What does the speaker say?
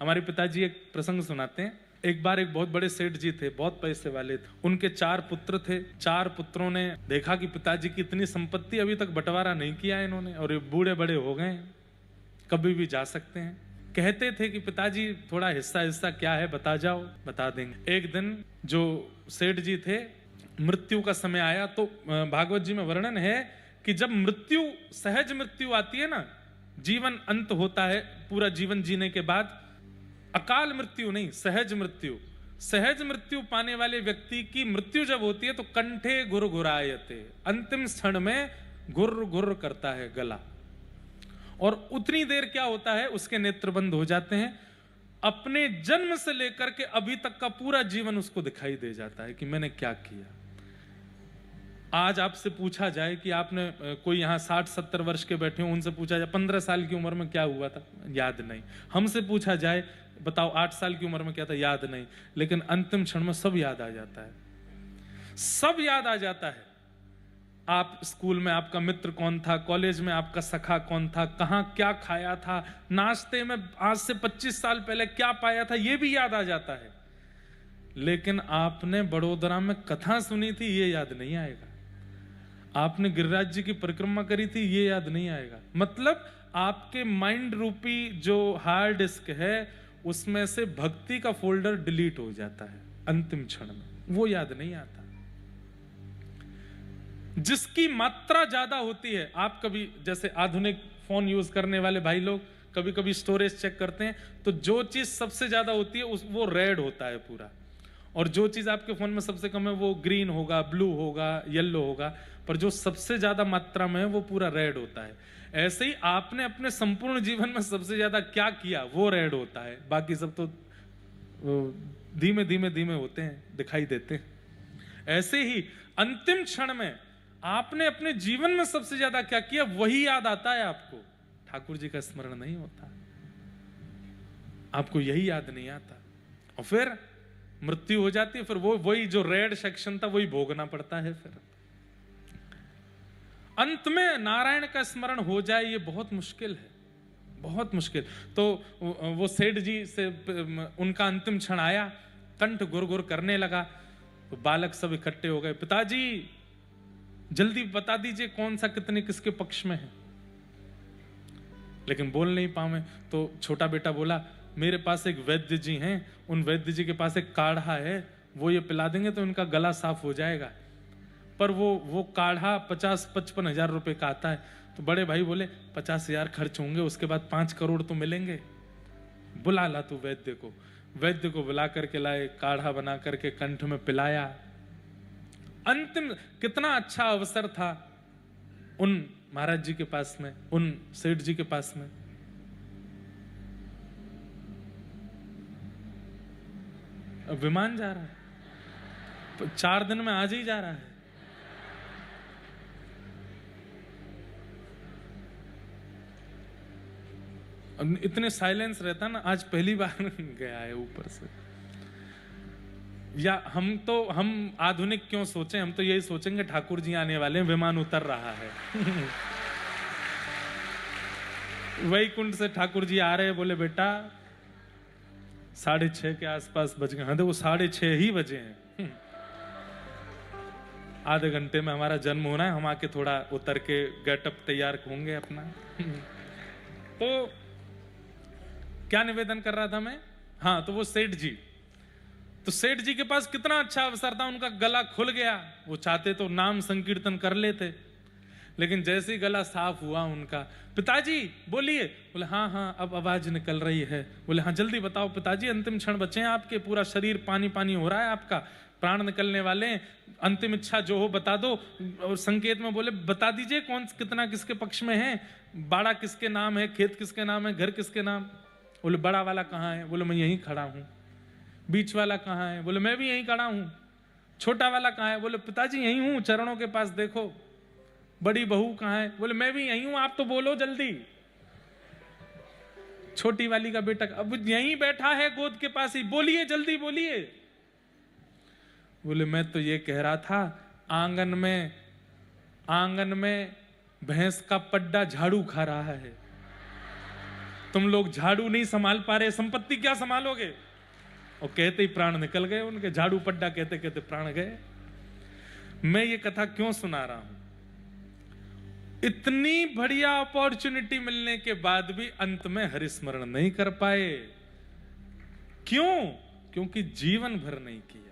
हमारे पिताजी एक प्रसंग सुनाते हैं। एक बार एक बहुत बड़े सेठ जी थे, बहुत पैसे वाले थे। उनके 4 पुत्र थे। 4 पुत्रों ने देखा कि पिताजी की इतनी संपत्ति अभी तक बंटवारा नहीं किया इन्होंने, और ये बूढ़े बड़े हो गए, कभी भी जा सकते हैं। कहते थे कि पिताजी थोड़ा हिस्सा क्या है बता जाओ, बता देंगे। एक दिन जो सेठ जी थे, मृत्यु का समय आया, तो भागवत जी में वर्णन है कि जब मृत्यु, सहज मृत्यु आती है ना, जीवन अंत होता है पूरा जीवन जीने के बाद, अकाल मृत्यु नहीं, सहज मृत्यु। सहज मृत्यु पाने वाले व्यक्ति की मृत्यु जब होती है तो कंठे गुरगुरायते, अंतिम क्षण में गुर गुर करता है गला, और उतनी देर क्या होता है, उसके नेत्र बंद हो जाते हैं। अपने जन्म से लेकर के अभी तक का पूरा जीवन उसको दिखाई दे जाता है कि मैंने क्या किया। आज आपसे पूछा जाए कि आपने, कोई यहां 60-70 वर्ष के बैठे हो, उनसे पूछा जाए 15 साल की उम्र में क्या हुआ था, याद नहीं। हमसे पूछा जाए बताओ 8 साल की उम्र में क्या था, याद नहीं। लेकिन अंतिम क्षण में सब याद आ जाता है, सब याद आ जाता है। आप स्कूल में आपका मित्र कौन था, कॉलेज में आपका सखा कौन था, कहां क्या खाया था, नाश्ते में आज से 25 साल पहले क्या पाया था, यह भी याद आ जाता है। लेकिन आपने बड़ोदरा में कथा सुनी थी, ये याद नहीं आएगा। आपने गिरिराज जी की परिक्रमा करी थी, ये याद नहीं आएगा। मतलब आपके माइंड रूपी जो हार्ड डिस्क है, उसमें से भक्ति का फोल्डर डिलीट हो जाता है अंतिम क्षण में, वो याद नहीं आता। जिसकी मात्रा ज्यादा होती है, आप कभी जैसे आधुनिक फोन यूज करने वाले भाई लोग कभी कभी स्टोरेज चेक करते हैं, तो जो चीज सबसे ज्यादा होती है वो रेड होता है पूरा, और जो चीज आपके फोन में सबसे कम है वो ग्रीन होगा, ब्लू होगा, येलो होगा, पर जो सबसे ज्यादा मात्रा में है वो पूरा रेड होता है। ऐसे ही आपने अपने संपूर्ण जीवन में सबसे ज्यादा क्या किया, वो रेड होता है, बाकी सब तो धीमे धीमे धीमे होते हैं, दिखाई देते हैं। ऐसे ही अंतिम क्षण में आपने अपने जीवन में सबसे ज्यादा क्या किया, वही याद आता है आपको। ठाकुर जी का स्मरण नहीं होता, आपको यही याद नहीं आता, और फिर मृत्यु हो जाती है। फिर वो वही जो रेड सेक्शन था वही भोगना पड़ता है। फिर अंत में नारायण का स्मरण हो जाए, ये बहुत मुश्किल है, बहुत मुश्किल। तो वो सेठ जी से उनका अंतिम क्षण आया, कंठ गुरगुर करने लगा, तो बालक सब इकट्ठे हो गए। पिताजी जल्दी बता दीजिए कौन सा कितने किसके पक्ष में है। लेकिन बोल नहीं पावे, तो छोटा बेटा बोला, मेरे पास एक वैद्य जी हैं, उन वैद्य जी के पास एक काढ़ा है, वो ये पिला देंगे तो इनका गला साफ हो जाएगा। पर वो काढ़ा 50-55 हजार रुपए का आता है। तो बड़े भाई बोले 50,000 खर्च होंगे, उसके बाद 5 करोड़ तो मिलेंगे, बुला ला तू वैद्य को। वैद्य को बुला करके लाए, काढ़ा बना करके कंठ में पिलाया। अंतिम कितना अच्छा अवसर था उन महाराज जी के पास में, उन सेठ जी के पास में। विमान जा रहा है, 4 दिन में आज ही जा रहा है। इतने साइलेंस रहता ना, आज पहली बार गया है ऊपर से। या हम आधुनिक क्यों सोचें, हम तो यही सोचेंगे ठाकुर जी आने वाले हैं, विमान उतर रहा है। वैकुंठ से ठाकुर जी आ रहे हैं, बोले बेटा 6:30 के आसपास बज गए। हाँ देखो 6:30 ही बजे हैं, आधे घंटे में हमारा जन्म होना है, हम आके थोड़ा उतर के गेटअप तैयार होंगे अपना। तो क्या निवेदन कर रहा था मैं, हाँ, तो वो सेठ जी, तो सेठ जी के पास कितना अच्छा अवसर था, उनका गला खुल गया। वो चाहते तो नाम संकीर्तन कर लेते, लेकिन जैसे ही गला साफ हुआ उनका, पिताजी बोलिए। बोले हाँ हाँ अब आवाज निकल रही है। बोले हाँ जल्दी बताओ पिताजी, अंतिम क्षण बचे हैं आपके, पूरा शरीर पानी पानी हो रहा है आपका, प्राण निकलने वाले हैं, अंतिम इच्छा जो हो बता दो। और संकेत में बोले बता दीजिए कौन कितना किसके पक्ष में है, बाड़ा किसके नाम है, खेत किसके नाम है, घर किसके नाम। बोले बड़ा वाला कहाँ है, बोले मैं यहीं खड़ा हूं। बीच वाला कहाँ है, बोले मैं भी यहीं खड़ा हूं। छोटा वाला कहाँ है, बोले पिताजी यहीं हूं, चरणों के पास देखो। बड़ी बहू कहाँ है, बोले मैं भी यहीं हूं, आप तो बोलो जल्दी। छोटी वाली का बेटा अब यहीं बैठा है गोद के पास ही, बोलिए जल्दी बोलिए। बोले मैं तो ये कह रहा था, आंगन में भैंस का पड्डा झाड़ू खा रहा है। तुम लोग झाड़ू नहीं संभाल पा रहे, संपत्ति क्या संभालोगे? और कहते ही प्राण निकल गए उनके, झाड़ू पड्डा कहते कहते प्राण गए। मैं ये कथा क्यों सुना रहा हूं? इतनी बढ़िया अपॉर्चुनिटी मिलने के बाद भी अंत में हरिस्मरण नहीं कर पाए। क्यों? क्योंकि जीवन भर नहीं किया।